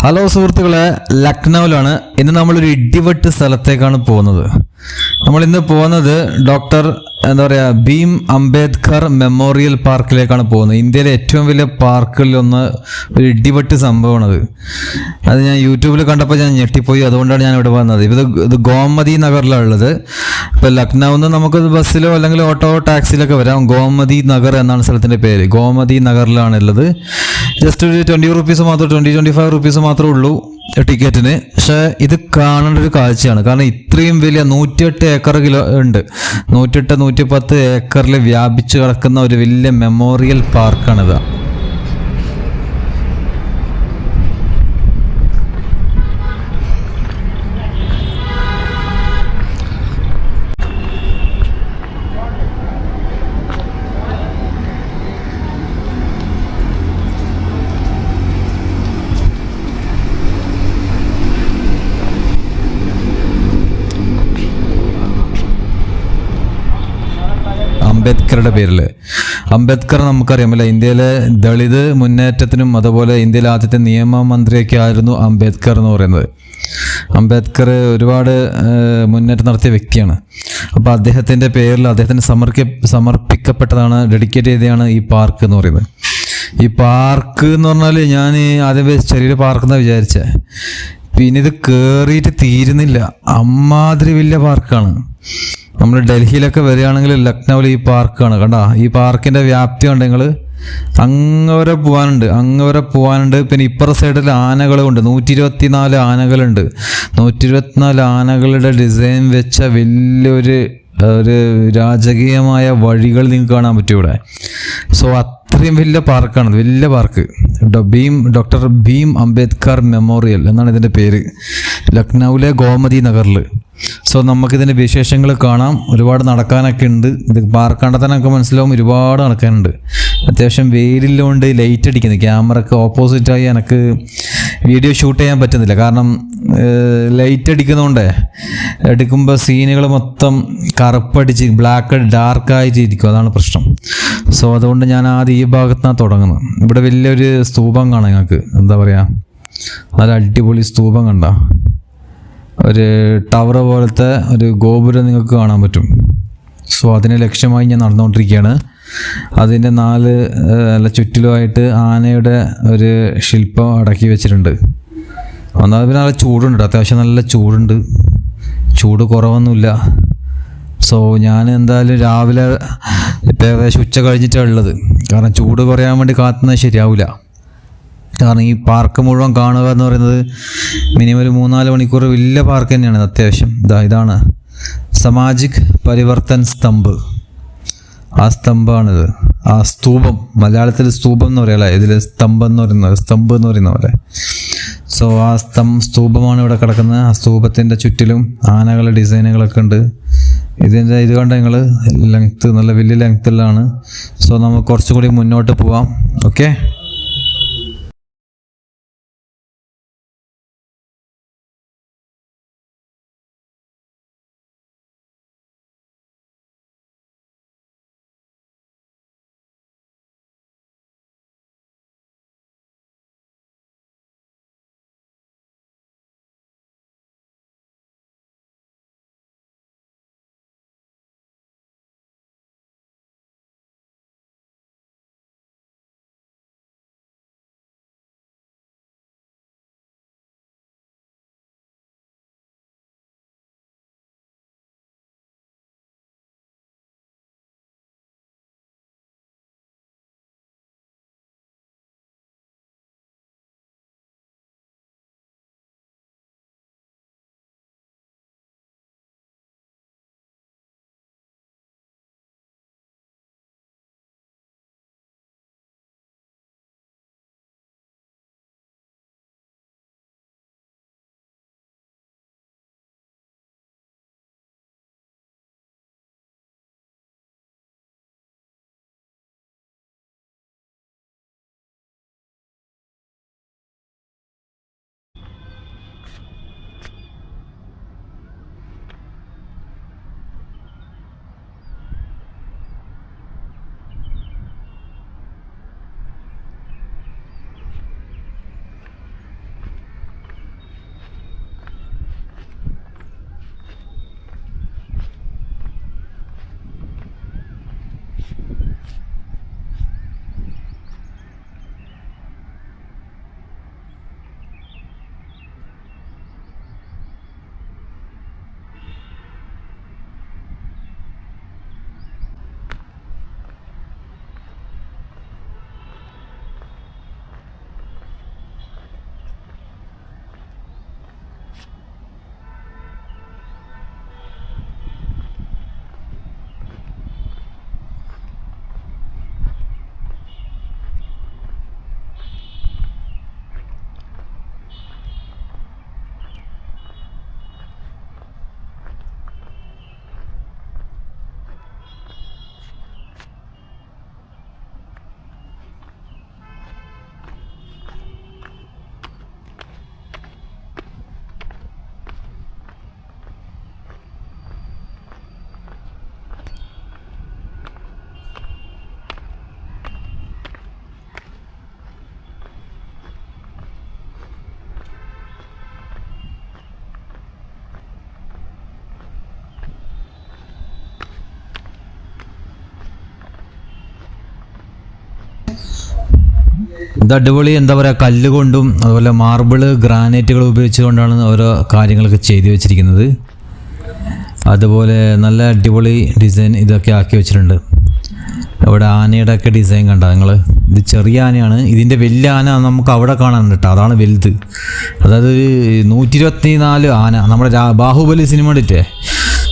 Hello സുഹൃത്തുക്കളെ, ലക്നൌവിലാണ്. ഇന്ന് നമ്മളൊരു ഇടിവെട്ട് സ്ഥലത്തേക്കാണ് പോകുന്നത്. നമ്മൾ ഇന്ന് പോകുന്നത് ഡോക്ടർ ഭീം അംബേദ്കർ മെമ്മോറിയൽ പാർക്കിലേക്കാണ് പോകുന്നത്. ഇന്ത്യയിലെ ഏറ്റവും വലിയ പാർക്കുകളിലൊന്ന് ഒരു ഇടിവെട്ട് സംഭവമാണത്. അത് ഞാൻ യൂട്യൂബിൽ കണ്ടപ്പോൾ ഞാൻ ഞെട്ടിപ്പോയി. അതുകൊണ്ടാണ് ഞാൻ ഇവിടെ വന്നത്. ഇത് ഗോമതി നഗറിലാണ് ഉള്ളത്. ഇപ്പോൾ ലക്നൌവിൽ നിന്ന് നമുക്ക് ബസ്സിലോ അല്ലെങ്കിൽ ഓട്ടോ ടാക്സിയിലൊക്കെ വരാം. ഗോമതി നഗർ എന്നാണ് സ്ഥലത്തിൻ്റെ പേര്. ഗോമതി നഗറിലാണ് ഉള്ളത്. ജസ്റ്റ് ഒരു 20 റുപ്പീസ് മാത്രം, 25 റുപ്പീസ് മാത്രമേ ഉള്ളൂ ടിക്കറ്റിന്. പക്ഷേ ഇത് കാണേണ്ട ഒരു കാഴ്ചയാണ്. കാരണം ഇത്രയും വലിയ 108 ഏക്കർ ഉണ്ട്. 110 ഏക്കറിൽ വ്യാപിച്ചു കിടക്കുന്ന ഒരു വലിയ മെമ്മോറിയൽ പാർക്കാണിത്. അംബേദ്കറുടെ പേരിൽ. അംബേദ്കർ നമുക്കറിയാമല്ലോ, ഇന്ത്യയിലെ ദളിത് മുന്നേറ്റത്തിനും അതുപോലെ ഇന്ത്യയിലെ ആദ്യത്തെ നിയമമന്ത്രിയൊക്കെ ആയിരുന്നു അംബേദ്കർ എന്ന് പറയുന്നത്. അംബേദ്കർ ഒരുപാട് മുന്നേറ്റം നടത്തിയ വ്യക്തിയാണ്. അപ്പോൾ അദ്ദേഹത്തിൻ്റെ പേരിൽ അദ്ദേഹത്തിന് സമർപ്പിക്കപ്പെട്ടതാണ്, ഡെഡിക്കേറ്റ് ചെയ്തതാണ് ഈ പാർക്ക് എന്ന് പറയുന്നത്. ഈ പാർക്ക് എന്ന് പറഞ്ഞാൽ ഞാൻ ആദ്യം ചെറിയൊരു പാർക്ക് എന്നാണ് വിചാരിച്ചത്. പിന്നെ ഇത് കയറിയിട്ട് തീരുന്നില്ല. അമ്മാതിരി വലിയ പാർക്കാണ്. നമ്മൾ ഡൽഹിയിലൊക്കെ വരികയാണെങ്കിൽ ലക്നൌവിൽ ഈ പാർക്കാണ്. കണ്ടാ, ഈ പാർക്കിൻ്റെ വ്യാപ്തി ഉണ്ടെങ്കിൽ അങ്ങ് വരെ പോകാനുണ്ട്. പിന്നെ ഇപ്പുറ സൈഡിൽ ആനകളുണ്ട്. 124 ആനകളുണ്ട്. 124 ആനകളുടെ ഡിസൈൻ വെച്ച വലിയൊരു രാജകീയമായ വഴികൾ നിങ്ങൾക്ക് കാണാൻ പറ്റും ഇവിടെ. സോ അത്രയും വലിയ പാർക്കാണ്, വലിയ park. Doctor Bhim Ambedkar memorial എന്നാണ് ഇതിൻ്റെ പേര്, ലക്നൌവിലെ ഗോമതി നഗറിൽ. സോ നമുക്കിതിൻ്റെ വിശേഷങ്ങൾ കാണാം. ഒരുപാട് നടക്കാനൊക്കെ ഉണ്ട്. ഇത് പാർക്ക് കണ്ടെത്താനൊക്കെ മനസ്സിലാവും, ഒരുപാട് നടക്കാനുണ്ട്. അത്യാവശ്യം വെയിലില്ലോണ്ട് ലൈറ്റ് അടിക്കുന്നത് ക്യാമറക്ക് ഓപ്പോസിറ്റായി എനിക്ക് വീഡിയോ ഷൂട്ട് ചെയ്യാൻ പറ്റുന്നില്ല. കാരണം ലൈറ്റ് അടിക്കുന്നതുകൊണ്ടേ എടുക്കുമ്പോൾ സീനുകൾ മൊത്തം കറുപ്പടിച്ച് ഡാർക്കായിട്ട് ഇരിക്കും. അതാണ് പ്രശ്നം. സോ അതുകൊണ്ട് ഞാൻ ആദ്യം ഈ ഭാഗത്താണ് തുടങ്ങുന്നത്. ഇവിടെ വലിയൊരു സ്തൂപം കാണാം നിങ്ങൾക്ക്. എന്താ പറയുക, നല്ല അടിപൊളി സ്തൂപം കണ്ട ഒരു ടവർ പോലത്തെ ഒരു ഗോപുരം നിങ്ങൾക്ക് കാണാൻ പറ്റും. സോ അതിനെ ലക്ഷ്യമായി ഞാൻ നടന്നുകൊണ്ടിരിക്കുകയാണ്. അതിൻ്റെ 4 ചുറ്റിലുമായിട്ട് ആനയുടെ ഒരു ശില്പം അടക്കി വെച്ചിട്ടുണ്ട്. ഒന്നാമത് പിന്നെ നല്ല ചൂടുണ്ട്, അത്യാവശ്യം നല്ല ചൂടുണ്ട്. ചൂട് കുറവൊന്നുമില്ല. സോ ഞാൻ എന്തായാലും രാവിലെ ഇപ്പം ഏകദേശം ഉച്ച കഴിഞ്ഞിട്ടാണ് ഉള്ളത്. കാരണം ചൂട് കുറയാൻ വേണ്ടി കാത്തുന്നത് ശരിയാവില്ല. കാരണം ഈ പാർക്ക് മുഴുവൻ കാണുക എന്ന് പറയുന്നത് മിനിമം ഒരു 3-4 മണിക്കൂർ വലിയ പാർക്ക് തന്നെയാണ്. അത്യാവശ്യം ഇതാണ് സമാജിക് പരിവർത്തൻ സ്തംഭ്. ആ സ്തംഭമാണിത്, ആ സ്തൂപം. മലയാളത്തിൽ സ്തൂപം എന്ന് പറയാല്ലേ, ഇതിൽ സ്തംഭ് എന്ന് പറയുന്ന പോലെ. സോ ആ സ്തൂപമാണ് ഇവിടെ കിടക്കുന്നത്. ആ സ്തൂപത്തിൻ്റെ ചുറ്റിലും ആനകളുടെ ഡിസൈനുകളൊക്കെ ഉണ്ട്. ഇത് കണ്ട നിങ്ങൾ നല്ല വലിയ ലെങ്ത്തിലാണ്. സോ നമുക്ക് കുറച്ചുകൂടി മുന്നോട്ട് പോവാം. ഓക്കെ. ഇത് അടിപൊളി, എന്താ പറയുക, കല്ല് കൊണ്ടും അതുപോലെ മാർബിള് ഗ്രാനൈറ്റുകൾ ഉപയോഗിച്ചുകൊണ്ടാണ് ഓരോ കാര്യങ്ങളൊക്കെ ചെയ്തു വെച്ചിരിക്കുന്നത്. അതുപോലെ നല്ല അടിപൊളി ഡിസൈൻ ഇതൊക്കെ ആക്കി വെച്ചിട്ടുണ്ട്. അവിടെ ആനയുടെ ഒക്കെ ഡിസൈൻ കണ്ട നിങ്ങൾ? ഇത് ചെറിയ ആനയാണ്, ഇതിൻ്റെ വലിയ ആന നമുക്ക് അവിടെ കാണാനുണ്ട് കേട്ടോ, അതാണ് വലുത്. അതായത് 124 ആന. നമ്മുടെ ബാഹുബലി സിനിമ കണ്ടിട്ടേ,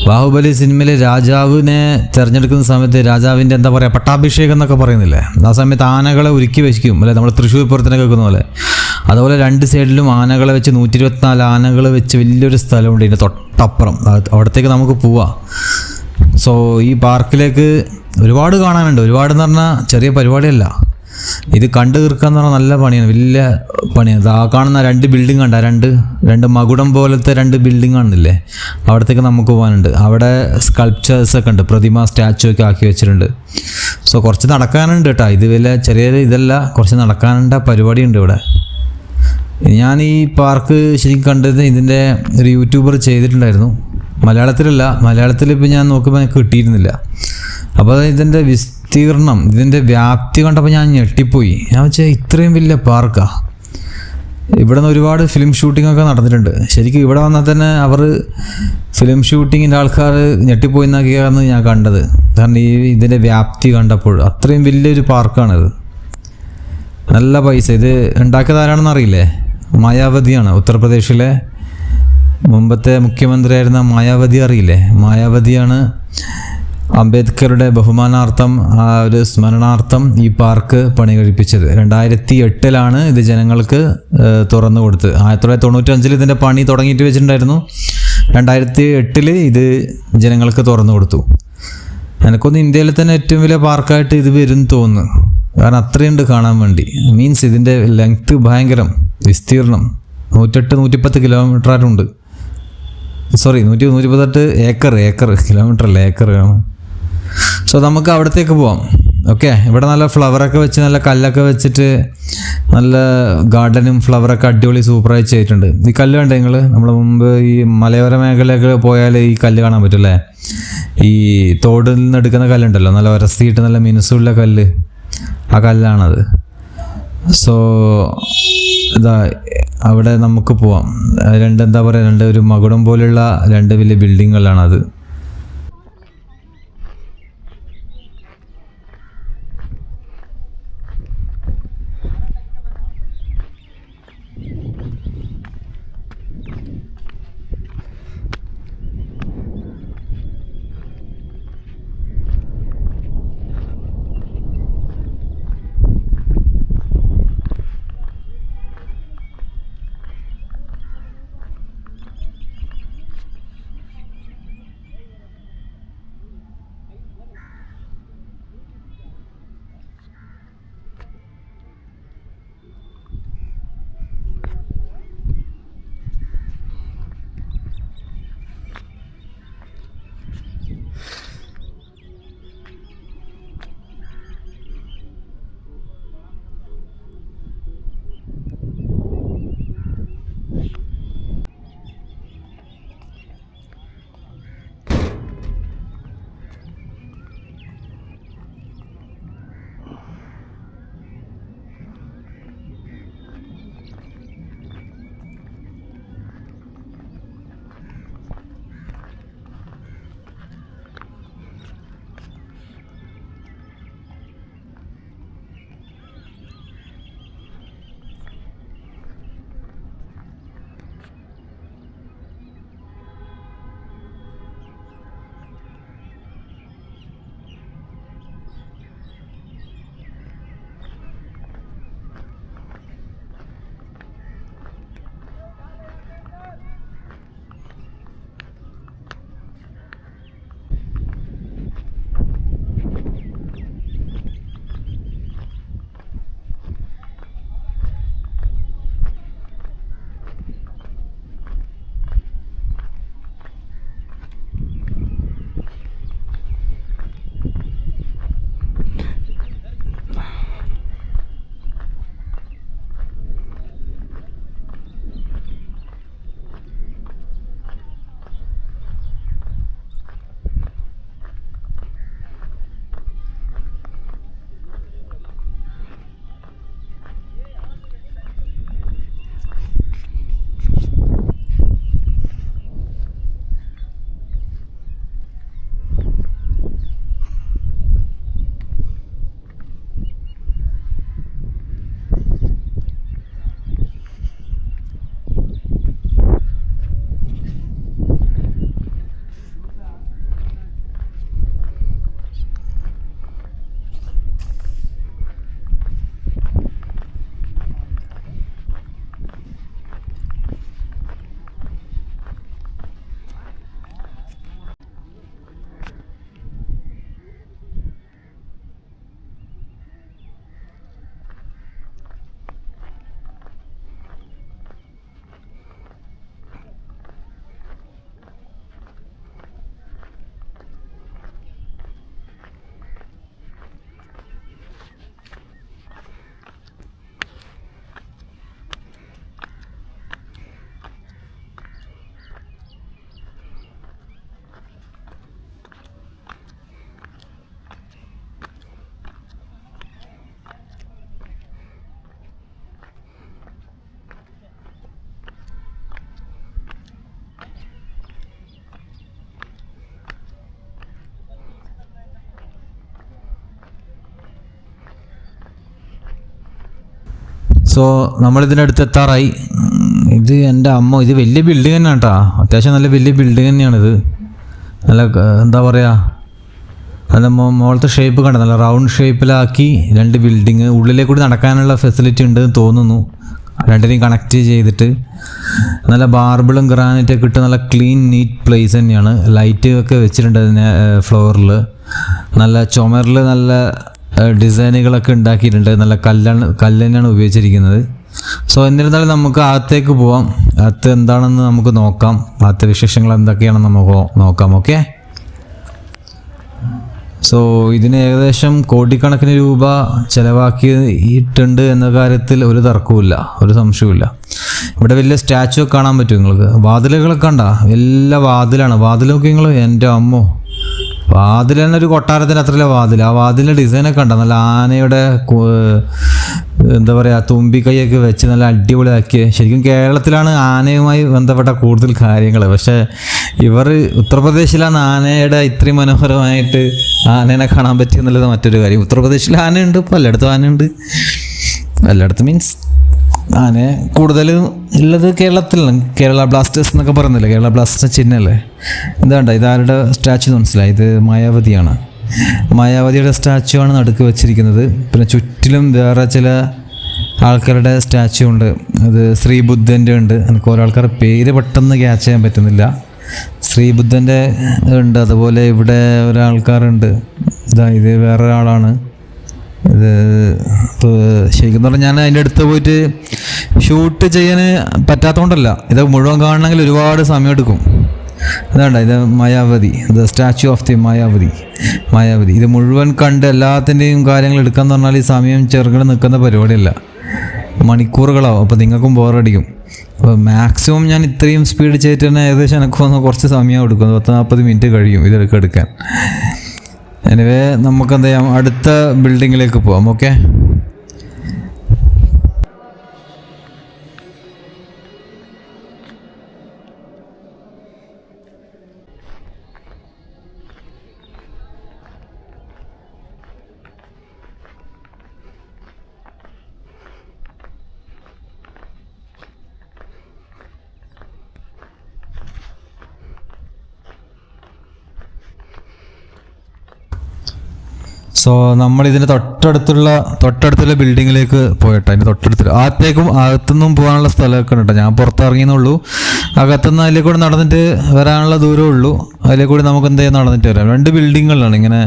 ബാഹുബലി സിനിമയിൽ രാജാവിനെ തിരഞ്ഞെടുക്കുന്ന സമയത്ത് രാജാവിൻ്റെ എന്താ പറയുക, പട്ടാഭിഷേകം എന്നൊക്കെ പറയുന്നില്ലേ, ആ സമയത്ത് ആനകളെ ഒരുക്കി വെക്കും അല്ലേ, നമ്മൾ തൃശ്ശൂർ പൂരത്തിനൊക്കെ വെക്കുന്ന പോലെ. അതുപോലെ 2 സൈഡിലും ആനകളെ വെച്ച് 124 ആനകൾ വെച്ച് വലിയൊരു സ്ഥലമുണ്ട് ഇതിൻ്റെ തൊട്ടപ്പുറം. അവിടത്തേക്ക് നമുക്ക് പോവാം. സോ ഈ പാർക്കിലേക്ക് ഒരുപാട് കാണാനുണ്ട്. ഒരുപാടെന്ന് പറഞ്ഞാൽ ചെറിയ പരിപാടിയല്ല, ഇത് കണ്ടു തീർക്കുക എന്ന് പറഞ്ഞാൽ നല്ല പണിയാണ്, വലിയ പണിയാണ്. ആ കാണുന്ന 2 ബിൽഡിംഗ് കണ്ട, രണ്ട് മകുടം പോലത്തെ 2 ബിൽഡിംഗ് കാണുന്നില്ലേ, അവിടത്തേക്ക് നമുക്ക് പോകാനുണ്ട്. അവിടെ സ്കൾപ്ചേഴ്സൊക്കെ ഉണ്ട്, പ്രതിമ സ്റ്റാച്ചു ഒക്കെ ആക്കി വെച്ചിട്ടുണ്ട്. സോ കുറച്ച് നടക്കാനുണ്ട് കേട്ടോ, ഇത് വലിയ ചെറിയ ഇതല്ല, കുറച്ച് നടക്കാനുള്ള പരിപാടിയുണ്ട് ഇവിടെ. ഞാൻ ഈ പാർക്ക് ശരിക്കും കണ്ടത് ഇതിൻ്റെ ഒരു യൂട്യൂബർ ചെയ്തിട്ടുണ്ടായിരുന്നു, മലയാളത്തിലല്ല. മലയാളത്തിൽ ഇപ്പോൾ ഞാൻ നോക്കുമ്പോൾ എനിക്ക് കിട്ടിയിരുന്നില്ല. അപ്പോൾ ഇതിൻ്റെ വിസ്തീർണം, ഇതിൻ്റെ വ്യാപ്തി കണ്ടപ്പോൾ ഞാൻ ഞെട്ടിപ്പോയി. ഞാൻ വെച്ചാൽ ഇത്രയും വലിയ പാർക്കാണ്. ഇവിടെ നിന്ന് ഒരുപാട് ഫിലിം ഷൂട്ടിങ്ങൊക്കെ നടന്നിട്ടുണ്ട്. ശരിക്കും ഇവിടെ വന്നാൽ തന്നെ അവർ ഫിലിം ഷൂട്ടിങ്ങിൻ്റെ ആൾക്കാർ ഞെട്ടിപ്പോയി എന്നൊക്കെയാണ് ഞാൻ കണ്ടത്. കാരണം ഇതിൻ്റെ വ്യാപ്തി കണ്ടപ്പോൾ അത്രയും വലിയൊരു പാർക്കാണിത്. നല്ല പൈസ. ഇത് ഉണ്ടാക്കിയത് ആരാണെന്ന് അറിയില്ലേ? മായാവതിയാണ്, ഉത്തർപ്രദേശിലെ മുമ്പത്തെ മുഖ്യമന്ത്രിയായിരുന്ന മായാവതി, അറിയില്ലേ? മായാവതിയാണ് അംബേദ്കറുടെ ബഹുമാനാർത്ഥം, ആ ഒരു സ്മരണാർത്ഥം ഈ പാർക്ക് പണി കഴിപ്പിച്ചത്. 2008 ഇത് ജനങ്ങൾക്ക് തുറന്നു കൊടുത്ത്. 1995 ഇതിൻ്റെ പണി തുടങ്ങിയിട്ട് വെച്ചിട്ടുണ്ടായിരുന്നു. 2008 ഇത് ജനങ്ങൾക്ക് തുറന്നു കൊടുത്തു. എനിക്കൊന്ന് ഇന്ത്യയിലെ തന്നെ ഏറ്റവും വലിയ പാർക്കായിട്ട് ഇത് വരും തോന്നുന്നു. കാരണം അത്രയുണ്ട് കാണാൻ വേണ്ടി. മീൻസ് ഇതിൻ്റെ ലെങ്ത്ത് ഭയങ്കരം, വിസ്തീർണം 108-110 കിലോമീറ്ററായിട്ടുണ്ട്. സോറി 118 ഏക്കർ, കിലോമീറ്റർ അല്ല, ഏക്കറാണ്. സോ നമുക്ക് അവിടത്തേക്ക് പോവാം. ഓക്കെ, ഇവിടെ നല്ല ഫ്ലവറൊക്കെ വെച്ച്, നല്ല കല്ലൊക്കെ വെച്ചിട്ട് നല്ല ഗാർഡനും ഫ്ലവറൊക്കെ അടിപൊളി സൂപ്പറായി ചെയ്തിട്ടുണ്ട്. ഈ കല്ല് കണ്ടേ നിങ്ങൾ? നമ്മൾ മുമ്പ് ഈ മലയോര മേഖലയൊക്കെ പോയാൽ ഈ കല്ല് കാണാൻ പറ്റുമല്ലേ? ഈ തോടിൽ നിന്ന് എടുക്കുന്ന കല്ലുണ്ടല്ലോ, നല്ല ഉരസിയിട്ട് നല്ല മിനുസുള്ള കല്ല്, ആ കല്ലാണത്. സോ ഇതാ അവിടെ നമുക്ക് പോവാം. എന്താ പറയുക, ഒരു മകുടം പോലുള്ള 2 വലിയ ബിൽഡിങ്ങുകളാണത്. സോ നമ്മളിതിനടുത്ത് എത്താറായി. ഇത് എൻ്റെ അമ്മ, ഇത് വലിയ ബിൽഡിംഗ് തന്നെയാണ് കേട്ടോ. അത്യാവശ്യം നല്ല വലിയ ബിൽഡിംഗ് തന്നെയാണിത്. നല്ല എന്താ പറയുക, നല്ല മുകളത്തെ ഷേപ്പ് കണ്ട, നല്ല റൗണ്ട് ഷേപ്പിലാക്കി 2 ബിൽഡിങ്. ഉള്ളിലേക്ക് കൂടി നടക്കാനുള്ള ഫെസിലിറ്റി ഉണ്ട് തോന്നുന്നു, രണ്ടിനെയും കണക്ട് ചെയ്തിട്ട്. നല്ല മാർബിളും ഗ്രാനൈറ്റൊക്കെ ഇട്ട് നല്ല ക്ലീൻ നീറ്റ് പ്ലേസ് തന്നെയാണ്. ലൈറ്റ് ഒക്കെ വെച്ചിട്ടുണ്ട് അതിന് ഫ്ലോറിൽ. നല്ല ചുമരിൽ നല്ല ഡിസൈനുകളൊക്കെ ഉണ്ടാക്കിയിട്ടുണ്ട്. നല്ല കല്ല് തന്നെയാണ് ഉപയോഗിച്ചിരിക്കുന്നത്. സോ എന്നിരുന്നാലും നമുക്ക് അകത്തേക്ക് പോവാം. അകത്ത് എന്താണെന്ന് നമുക്ക് നോക്കാം. അകത്തെ വിശേഷങ്ങൾ എന്തൊക്കെയാണെന്ന് നമുക്ക് നോക്കാം. ഓക്കെ. സോ ഇതിന് ഏകദേശം കോടിക്കണക്കിന് രൂപ ചിലവാക്കിയിട്ടുണ്ട് എന്ന കാര്യത്തിൽ ഒരു തർക്കവുമില്ല, ഒരു സംശയവുമില്ല. ഇവിടെ വലിയ സ്റ്റാച്ചു ഒക്കെ കാണാൻ പറ്റും നിങ്ങൾക്ക്. വാതിലുകളൊക്കെ കണ്ട, എല്ലാ വാതിലാണ്. വാതിലൊക്കെ നിങ്ങൾ, എൻ്റെ അമ്മോ, വാതിൽ തന്നെ ഒരു കൊട്ടാരത്തിന് അത്രയില്ല വാതിൽ. ആ വാതിലിൻ്റെ ഡിസൈനൊക്കെ കണ്ട, നല്ല ആനയുടെ എന്താ പറയുക, തുമ്പിക്കൈയൊക്കെ വെച്ച് നല്ല അടിപൊളിയാക്കി. ശരിക്കും കേരളത്തിലാണ് ആനയുമായി ബന്ധപ്പെട്ട കൂടുതൽ കാര്യങ്ങൾ. പക്ഷേ ഇവർ ഉത്തർപ്രദേശിലാണ് ആനയുടെ ഇത്രയും മനോഹരമായിട്ട് ആനേനെ കാണാൻ പറ്റുക എന്നുള്ളത് മറ്റൊരു കാര്യം. ഉത്തർപ്രദേശിൽ ആനയുണ്ട്, പലയിടത്തും ആനയുണ്ട്. എല്ലായിടത്തും മീൻസ് ആന കൂടുതൽ ഉള്ളത് കേരളത്തിലാണ്. കേരള ബ്ലാസ്റ്റേഴ്സ് എന്നൊക്കെ പറയുന്നില്ലേ, കേരള ബ്ലാസ്റ്റേഴ്സ് ചിഹ്നമല്ലേ. ഇതാണ്ട, ഇതാരുടെ സ്റ്റാച്ചു മനസ്സിലായി, ഇത് മായാവതിയാണ്. മായാവതിയുടെ സ്റ്റാച്ചു ആണ് നടുക്ക് വെച്ചിരിക്കുന്നത്. പിന്നെ ചുറ്റിലും വേറെ ചില ആൾക്കാരുടെ സ്റ്റാച്ചു ഉണ്ട്. അത് ശ്രീബുദ്ധൻ്റെ ഉണ്ട്. എനിക്ക് ഓരോ ആൾക്കാരുടെ പേര് പെട്ടെന്ന് ക്യാച്ച് ചെയ്യാൻ പറ്റുന്നില്ല. ശ്രീബുദ്ധൻ്റെ ഉണ്ട്. അതുപോലെ ഇവിടെ ഒരാൾക്കാരുണ്ട്. ഇത് വേറൊരാളാണ്. ഇത് ശരിക്കും പറഞ്ഞാൽ ഞാൻ അതിൻ്റെ അടുത്ത് പോയിട്ട് ഷൂട്ട് ചെയ്യാൻ പറ്റാത്തതുകൊണ്ടല്ല, ഇത് മുഴുവൻ കാണണമെങ്കിൽ ഒരുപാട് സമയം എടുക്കും. ഇതാണ്ട, ഇത് Mayawati, the statue of the Mayawati. ഇത് മുഴുവൻ കണ്ട് എല്ലാത്തിൻ്റെയും കാര്യങ്ങൾ എടുക്കാന്ന് പറഞ്ഞാൽ ഈ സമയം ചെറുകിട നിൽക്കുന്ന പരിപാടിയല്ല, മണിക്കൂറുകളാവും. അപ്പോൾ നിങ്ങൾക്കും ബോറടിക്കും. അപ്പോൾ മാക്സിമം ഞാൻ ഇത്രയും സ്പീഡ് ചെയ്തിട്ട് തന്നെ ഏകദേശം എനിക്ക് കുറച്ച് സമയം എടുക്കും. 40 മിനിറ്റ് കഴിയും ഇതൊക്കെ എടുക്കാൻ. എനിവേ നമുക്ക് എന്ത് ചെയ്യാം, അടുത്ത ബിൽഡിങ്ങിലേക്ക് പോവാം. ഓക്കെ. സോ നമ്മളിതിൻ്റെ തൊട്ടടുത്തുള്ള ബിൽഡിങ്ങിലേക്ക് പോയിട്ടോ. അതിൻ്റെ തൊട്ടടുത്ത് അകത്തേക്കും അകത്തുനിന്നും പോകാനുള്ള സ്ഥലമൊക്കെ ഉണ്ട്. ഞാൻ പുറത്തിറങ്ങിയെന്നുള്ളൂ. അകത്തുനിന്ന് അതിലേക്ക് കൂടെ നടന്നിട്ട് വരാനുള്ള ദൂരമേ ഉള്ളൂ. അതിലേക്ക് കൂടി നമുക്ക് എന്ത് ചെയ്യാൻ നടന്നിട്ട് വരാം. 2 ബിൽഡിങ്ങുകളാണ് ഇങ്ങനെ,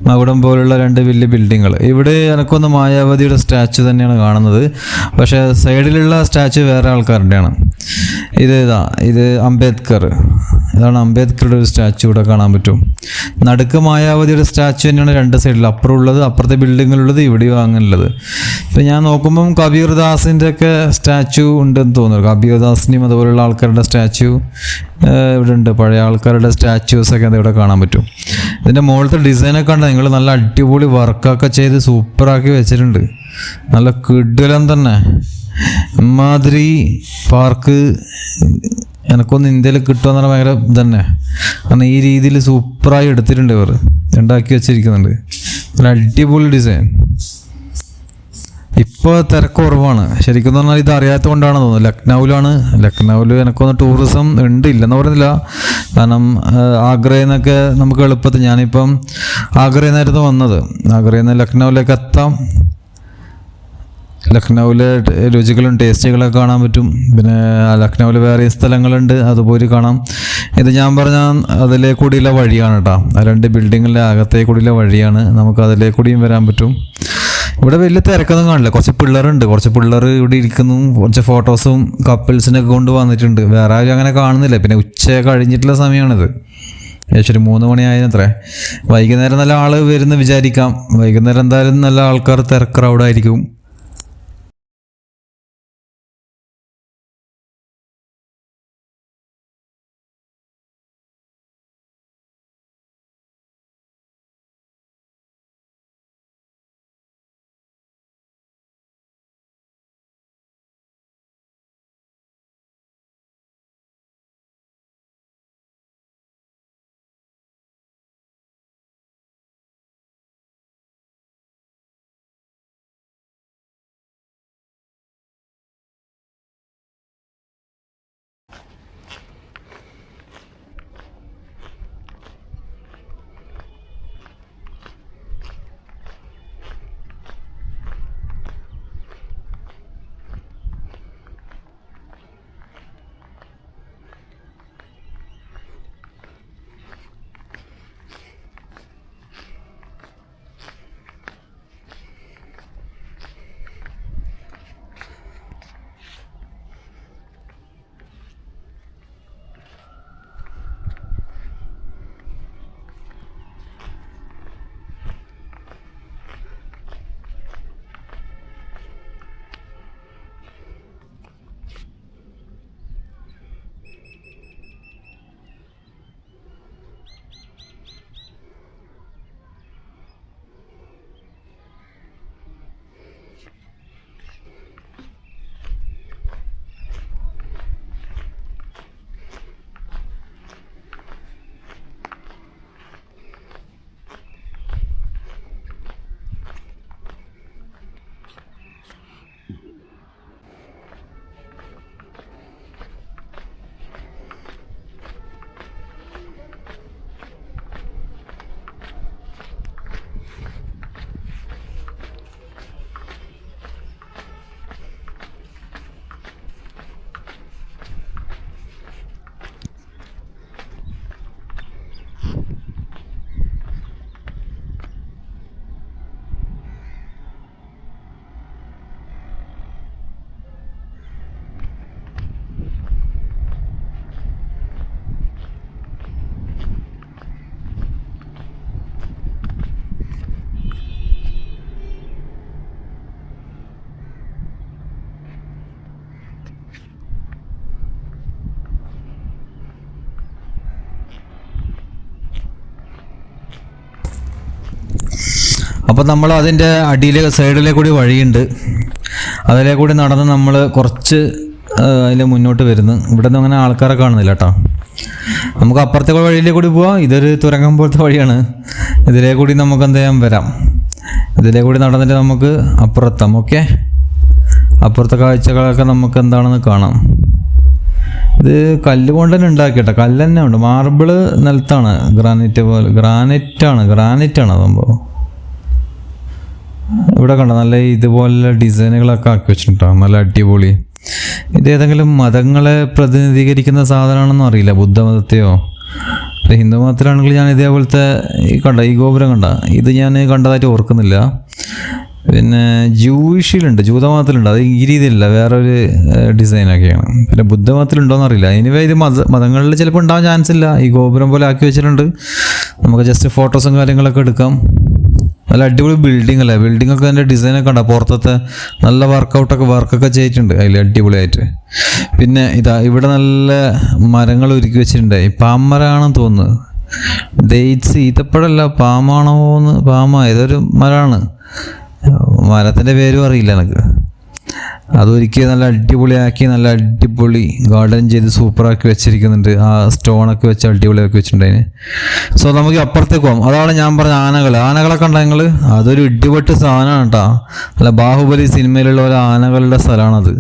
മകുടം പോലുള്ള 2 വലിയ ബിൽഡിങ്ങുകൾ. ഇവിടെ എനിക്കൊന്ന് മായാവതിയുടെ സ്റ്റാച്ചു തന്നെയാണ് കാണുന്നത്. പക്ഷേ സൈഡിലുള്ള സ്റ്റാച്ചു വേറെ ആൾക്കാരുടെയാണ്. ഇത് അംബേദ്കർ. ഇതാണ് അംബേദ്കറുടെ ഒരു സ്റ്റാച്ചു ഇവിടെ കാണാൻ പറ്റും. നടുക്ക് മായാവതിയുടെ സ്റ്റാച്ചു തന്നെയാണ് 2 സൈഡിൽ. അപ്പുറമുള്ളത്, അപ്പുറത്തെ ബിൽഡിങ്ങിലുള്ളത്, ഇവിടെയും അങ്ങനെയുള്ളത്. ഇപ്പം ഞാൻ നോക്കുമ്പം കബീർദാസിൻ്റെ ഒക്കെ സ്റ്റാച്ചു ഉണ്ടെന്ന് തോന്നുന്നു. കബീർദാസിൻ്റെയും അതുപോലുള്ള ആൾക്കാരുടെ സ്റ്റാച്ചു ഇവിടെ ഉണ്ട്. പഴയ ആൾക്കാരുടെ സ്റ്റാച്യൂസൊക്കെ ഇവിടെ കാണാൻ പറ്റും. ഇതിൻ്റെ മുകളിലത്തെ ഡിസൈനൊക്കെ കണ്ടാൽ നിങ്ങൾ, നല്ല അടിപൊളി വർക്കൊക്കെ ചെയ്ത് സൂപ്പറാക്കി വെച്ചിട്ടുണ്ട്. നല്ല കിടിലം തന്നെ. ഇമാതിരി പാർക്ക് എനിക്കൊന്ന് ഇന്ത്യയിൽ കിട്ടുമെന്ന് പറഞ്ഞാൽ ഭയങ്കര ഇതന്നെ. കാരണം ഈ രീതിയിൽ സൂപ്പറായി എടുത്തിട്ടുണ്ട്, ഇവർ ഉണ്ടാക്കി വെച്ചിരിക്കുന്നുണ്ട്. നല്ല അടിപൊളി ഡിസൈൻ. ഇപ്പോൾ തിരക്ക് കുറവാണ് ശരിക്കും പറഞ്ഞാൽ. ഇത് അറിയാത്തത് കൊണ്ടാണ് തോന്നുന്നത്. ലക്നൗവിൽ എനിക്കൊന്ന് ടൂറിസം ഉണ്ട്, ഇല്ലെന്ന് പറയുന്നില്ല. കാരണം ആഗ്രയിൽ നിന്നൊക്കെ നമുക്ക് എളുപ്പത്തിൽ, ഞാനിപ്പം ആഗ്രയിൽ നിന്നായിരുന്നു വന്നത്. ആഗ്രയിൽ നിന്ന് ലക്നൗവിലേക്ക് എത്താം. ലക്നൗവിലെ രുചികളും ടേസ്റ്റുകളൊക്കെ കാണാൻ പറ്റും. പിന്നെ ലക്നൗവിൽ വേറെ സ്ഥലങ്ങളുണ്ട്, അതുപോലെ കാണാം. ഇത് ഞാൻ പറഞ്ഞ അതിലേ കൂടിയുള്ള വഴിയാണ് കേട്ടോ. 2 ബിൽഡിങ്ങിൻ്റെ അകത്തേ കൂടിയുള്ള വഴിയാണ്. നമുക്ക് അതിലേ കൂടിയും വരാൻ പറ്റും. ഇവിടെ വലിയ തിരക്കൊന്നും കാണില്ല. കുറച്ച് പിള്ളേർ ഇവിടെ ഇരിക്കുന്നു. കുറച്ച് ഫോട്ടോസും കപ്പിൾസിനൊക്കെ കൊണ്ട് വന്നിട്ടുണ്ട്. വേറെ ആരും അങ്ങനെ കാണുന്നില്ല. പിന്നെ ഉച്ച കഴിഞ്ഞിട്ടുള്ള സമയമാണിത്. ഏകദേശം 3 മണിയായത്രേ. വൈകുന്നേരം നല്ല ആൾ വരുന്ന വിചാരിക്കാം. വൈകുന്നേരം എന്തായാലും നല്ല ആൾക്കാർ ക്രൗഡായിരിക്കും. അപ്പോൾ നമ്മൾ അതിൻ്റെ സൈഡിലെ കൂടി വഴിയുണ്ട്, അതിലെ കൂടി നടന്ന് നമ്മൾ കുറച്ച് അതിൽ മുന്നോട്ട് വരുന്നു. ഇവിടെ നിന്ന് അങ്ങനെ ആൾക്കാരെ കാണുന്നില്ല കേട്ടോ. നമുക്ക് അപ്പുറത്തെ വഴിയിലേ കൂടി പോവാം. ഇതൊരു തുരങ്കം പോലത്തെ വഴിയാണ്. ഇതിലേ കൂടി നമുക്ക് എന്ത് ചെയ്യാൻ വരാം. ഇതിലേ കൂടി നടന്നിട്ട് നമുക്ക് അപ്പുറത്താം. ഓക്കെ, അപ്പുറത്തെ കാഴ്ചകളൊക്കെ നമുക്ക് എന്താണെന്ന് കാണാം. ഇത് കല്ല് കൊണ്ട് തന്നെ ഉണ്ടാക്കിയിട്ടോ, കല്ല് തന്നെ ഉണ്ട്. മാർബിള് നിലത്താണ്, ഗ്രാനൈറ്റ് പോലെ. ഗ്രാനൈറ്റാണ് സംഭവം. ഇവിടെ കണ്ടോ, നല്ല ഇതുപോലെ ഡിസൈനുകളൊക്കെ ആക്കി വെച്ചിട്ടുണ്ടോ, നല്ല അടിപൊളി. ഇത് ഏതെങ്കിലും മതങ്ങളെ പ്രതിനിധീകരിക്കുന്ന സാധനമാണെന്നും അറിയില്ല, ബുദ്ധമതത്തെയോ. ഹിന്ദു മതത്തിലാണെങ്കിൽ ഞാൻ ഇതേപോലത്തെ ഈ ഗോപുരം കണ്ട, ഇത് ഞാൻ കണ്ടതായിട്ട് ഓർക്കുന്നില്ല. പിന്നെ ജൂയിഷിലുണ്ട്, ജൂതമതത്തിലുണ്ട്, അത് ഈ രീതിയിലല്ല, വേറൊരു ഡിസൈനൊക്കെയാണ്. പിന്നെ ബുദ്ധമതത്തിലുണ്ടോയെന്ന് അറിയില്ല. എനിവേ ഇത് മതങ്ങളിൽ ചിലപ്പോൾ ഉണ്ടാവാൻ ചാൻസ് ഇല്ല. ഈ ഗോപുരം പോലെ ആക്കി വെച്ചിട്ടുണ്ട്. നമുക്ക് ജസ്റ്റ് ഫോട്ടോസും കാര്യങ്ങളൊക്കെ എടുക്കാം. നല്ല അടിപൊളി ബിൽഡിംഗ് അല്ലേ. ബിൽഡിങ്ങൊക്കെ അതിൻ്റെ ഡിസൈനൊക്കെ ഉണ്ടോ, പുറത്തത്തെ നല്ല വർക്കൊക്കെ ചെയ്തിട്ടുണ്ട് അതിൽ അടിപൊളിയായിട്ട്. പിന്നെ ഇവിടെ നല്ല മരങ്ങൾ ഒരുക്കി വെച്ചിട്ടുണ്ട്. ഈ പാമരാണെന്ന് തോന്നുന്നു. ഡേറ്റ്സ് ഈത്തപ്പഴമല്ല, പാമാണോ ഏതൊരു മരമാണ്. മരത്തിൻ്റെ പേരും അറിയില്ല എനിക്ക്. അതൊരിക്കൽ നല്ല അടിപൊളിയാക്കി, നല്ല അടിപൊളി ഗാർഡൻ ചെയ്ത് സൂപ്പറാക്കി വെച്ചിരിക്കുന്നുണ്ട്. ആ സ്റ്റോണൊക്കെ വെച്ച് അടിപൊളിയാക്കി വെച്ചിട്ടുണ്ട് അതിന്. സോ നമുക്ക് അപ്പുറത്തേക്ക് പോകാം. അതാണ് ഞാൻ പറഞ്ഞ ആനകളൊക്കെ ഉണ്ടോ നിങ്ങൾ? അതൊരു ഇടിപെട്ട് സാധനമാണ് കേട്ടോ. അല്ല, ബാഹുബലി സിനിമയിലുള്ള പോലെ ആനകളുടെ സ്ഥലമാണത്.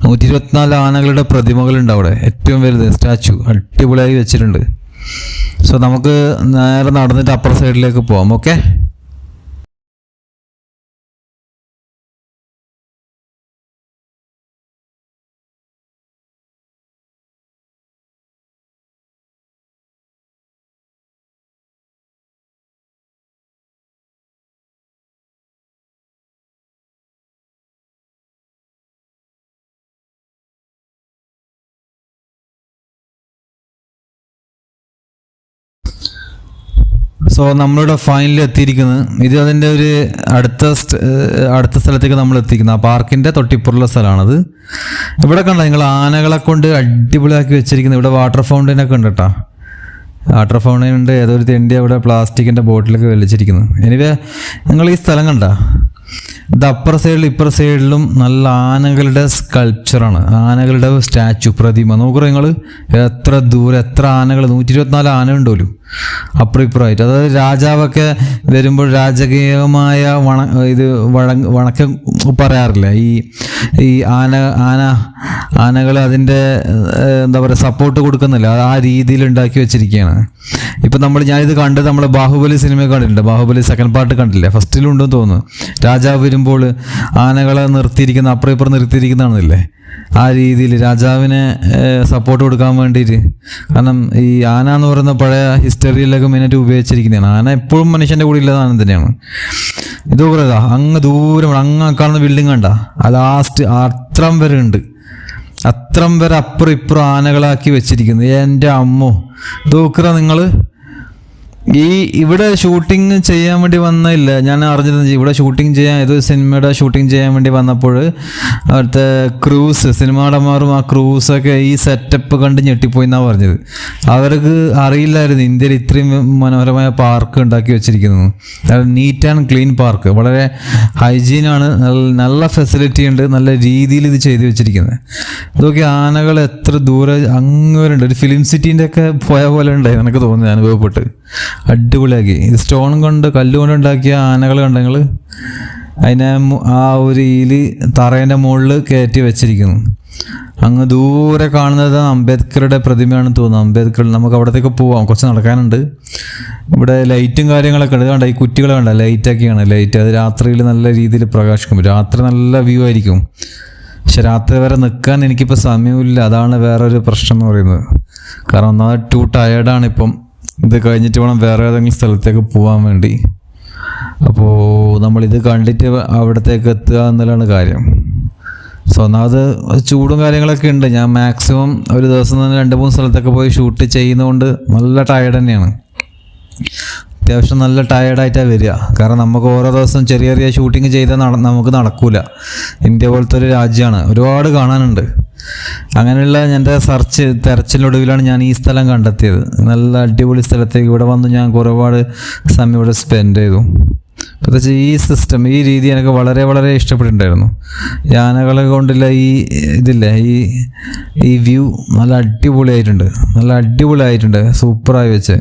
124 ആനകളുടെ പ്രതിമകളുണ്ട് അവിടെ. ഏറ്റവും വലുത് സ്റ്റാച്ചു അടിപൊളിയായി വെച്ചിട്ടുണ്ട്. സോ നമുക്ക് നേരെ നടന്നിട്ട് അപ്പുറ സൈഡിലേക്ക് പോകാം. ഓക്കെ, സോ നമ്മളിവിടെ ഫൈനലിൽ എത്തിയിരിക്കുന്നത്. ഇത് അതിൻ്റെ ഒരു അടുത്ത സ്ഥലത്തേക്ക് നമ്മൾ എത്തിക്കുന്നത്. ആ പാർക്കിൻ്റെ തൊട്ടിപ്പുറമുള്ള സ്ഥലമാണത്. ഇവിടെ കണ്ടോ നിങ്ങൾ, ആനകളെ കൊണ്ട് അടിപൊളിയാക്കി വെച്ചിരിക്കുന്നത്. ഇവിടെ വാട്ടർ ഫൗണ്ടൈനൊക്കെ ഉണ്ട് കേട്ടോ. വാട്ടർ ഫൗണ്ടൈൻ ഉണ്ട്. ഏതൊരു തെണ്ടി അവിടെ പ്ലാസ്റ്റിക്കിൻ്റെ ബോട്ടിലൊക്കെ വലിച്ചിരിക്കുന്നത്. എനിവേ നിങ്ങൾ ഈ സ്ഥലം കണ്ട, ഇത് അപ്പുറ സൈഡിലും ഇപ്പുറ സൈഡിലും നല്ല ആനകളുടെ സ്കൾപ്ചറാണ്, ആനകളുടെ സ്റ്റാച്ചു, പ്രതിമ. നോക്കൂ നിങ്ങൾ, എത്ര ദൂരം, എത്ര ആനകൾ, 124 ആന ഉണ്ടല്ലോ അപ്പുറം ഇപ്പുറമായിട്ട്. അതായത് രാജാവൊക്കെ വരുമ്പോൾ രാജകീയമായ വണക്കം പറയാറില്ല. ഈ ആനകൾ അതിൻ്റെ എന്താ പറയുക, സപ്പോർട്ട് കൊടുക്കുന്നില്ല. ആ രീതിയിൽ ഉണ്ടാക്കി വെച്ചിരിക്കുകയാണ്. ഇപ്പം ഞാനിത് കണ്ടത് നമ്മളെ ബാഹുബലി സിനിമ കണ്ടിട്ടുണ്ട്. ബാഹുബലി സെക്കൻഡ് പാർട്ട് കണ്ടില്ലേ, ഫസ്റ്റിലുണ്ടെന്ന് തോന്നുന്നു. രാജാവ് വരുമ്പോൾ ആനകളെ നിർത്തിയിരിക്കുന്ന, അപ്പുറം ഇപ്പുറം നിർത്തിയിരിക്കുന്നതാണെന്നില്ലേ, ആ രീതിയിൽ രാജാവിനെ സപ്പോർട്ട് കൊടുക്കാൻ വേണ്ടിയിട്ട്. കാരണം ഈ ആന എന്ന് പറയുന്ന പഴയ ഹിസ്റ്ററിയിലൊക്കെ മെയിനായിട്ട് ഉപയോഗിച്ചിരിക്കുന്നതാണ്. ആന എപ്പോഴും മനുഷ്യൻ്റെ കൂടെ ഉള്ള സാധനം തന്നെയാണ്. ഇത് പറയുക, അങ്ങ് ദൂരം കാണുന്ന ബിൽഡിംഗ് കണ്ട, ആ ലാസ്റ്റ് അത്രം വരെ ഉണ്ട്. അത്രം വരെ അപ്പുറം ഇപ്പുറം ആനകളാക്കി വെച്ചിരിക്കുന്നത്. എൻ്റെ അമ്മോ, നോക്കുക നിങ്ങൾ. ഇവിടെ ഷൂട്ടിങ് ചെയ്യാൻ വേണ്ടി വന്നില്ല, ഞാൻ അറിഞ്ഞിരുന്നത്. ഇവിടെ ഷൂട്ടിങ് ചെയ്യാൻ, ഏതൊരു സിനിമയുടെ ഷൂട്ടിങ് ചെയ്യാൻ വേണ്ടി വന്നപ്പോൾ അവിടുത്തെ ക്രൂസ്, സിനിമാടന്മാരും ആ ക്രൂസൊക്കെ ഈ സെറ്റപ്പ് കണ്ട് ഞെട്ടിപ്പോയി എന്നാണ് പറഞ്ഞത്. അവർക്ക് അറിയില്ലായിരുന്നു ഇന്ത്യയിൽ ഇത്രയും മനോഹരമായ പാർക്ക് ഉണ്ടാക്കി വെച്ചിരിക്കുന്നത്. നീറ്റ് ആൻഡ് ക്ലീൻ പാർക്ക്, വളരെ ഹൈജീനാണ്, നല്ല ഫെസിലിറ്റി ഉണ്ട്, നല്ല രീതിയിൽ ഇത് ചെയ്തു വെച്ചിരിക്കുന്നത്. ഇതൊക്കെ ആനകൾ എത്ര ദൂരെ അങ്ങ് വരുന്നുണ്ട്. ഒരു ഫിലിം സിറ്റീൻ്റെ ഒക്കെ പോയ പോലെ ഉണ്ടായി എനിക്ക് തോന്നുന്നത്, അനുഭവപ്പെട്ട്. അടിപൊളിയാക്കി. ഇത് സ്റ്റോൺ കൊണ്ട്, കല്ലുകൊണ്ട് ഉണ്ടാക്കിയ ആനകൾ കണ്ടെങ്കിൽ അതിനെ ആ ഒരു തറേൻ്റെ മുകളിൽ കയറ്റി വെച്ചിരിക്കുന്നു. അങ്ങ് ദൂരെ കാണുന്നത് അംബേദ്കറുടെ പ്രതിമയാണെന്ന് തോന്നുന്നു. അംബേദ്കർ, നമുക്ക് അവിടത്തേക്ക് പോവാം, കുറച്ച് നടക്കാനുണ്ട്. ഇവിടെ ലൈറ്റും കാര്യങ്ങളൊക്കെ ഉണ്ട്. കണ്ട ഈ കുറ്റികൾ കണ്ട, ലൈറ്റൊക്കെയാണ്. ലൈറ്റ് അത് രാത്രിയിൽ നല്ല രീതിയിൽ പ്രകാശിക്കും. രാത്രി നല്ല വ്യൂ ആയിരിക്കും. പക്ഷെ രാത്രി വരെ നിൽക്കാൻ എനിക്കിപ്പോൾ സമയമില്ല. അതാണ് വേറൊരു പ്രശ്നം എന്ന് പറയുന്നത്. കാരണം ഒന്നാമത് ടു ടയേർഡാണ് ഇപ്പം. ഇത് കഴിഞ്ഞിട്ട് വേണം വേറെ ഏതെങ്കിലും സ്ഥലത്തേക്ക് പോകാൻ വേണ്ടി. അപ്പോൾ നമ്മളിത് കണ്ടിട്ട് അവിടത്തേക്ക് എത്തുക എന്നുള്ളതാണ് കാര്യം. സോ ഒന്നാമത് ചൂടും കാര്യങ്ങളൊക്കെ ഉണ്ട്. ഞാൻ മാക്സിമം ഒരു ദിവസം തന്നെ 2-3 സ്ഥലത്തൊക്കെ പോയി ഷൂട്ട് ചെയ്യുന്നതുകൊണ്ട് നല്ല ടയേർഡ് തന്നെയാണ്. അത്യാവശ്യം നല്ല ടയേർഡായിട്ടാണ് വരിക. കാരണം നമുക്ക് ഓരോ ദിവസം ചെറിയ ചെറിയ ഷൂട്ടിങ് ചെയ്താൽ നമുക്ക് നടക്കൂല. ഇന്ത്യ പോലത്തെ ഒരു രാജ്യമാണ്, ഒരുപാട് കാണാനുണ്ട്. അങ്ങനെയുള്ള എൻ്റെ തെരച്ചിലൊടുവിലാണ് ഞാൻ ഈ സ്ഥലം കണ്ടെത്തിയത്. നല്ല അടിപൊളി സ്ഥലത്തേക്ക് ഇവിടെ വന്ന് ഞാൻ ഒരുപാട് സമയം ഇവിടെ സ്പെൻഡ് ചെയ്തു. പ്രത്യേകിച്ച് ഈ സിസ്റ്റം, ഈ രീതി എനിക്ക് വളരെ വളരെ ഇഷ്ടപ്പെട്ടിട്ടുണ്ടായിരുന്നു. ആനകളെ കൊണ്ടുള്ള ഇതില്ലേ ഈ വ്യൂ നല്ല അടിപൊളിയായിട്ടുണ്ട്, സൂപ്പറായി വെച്ച്.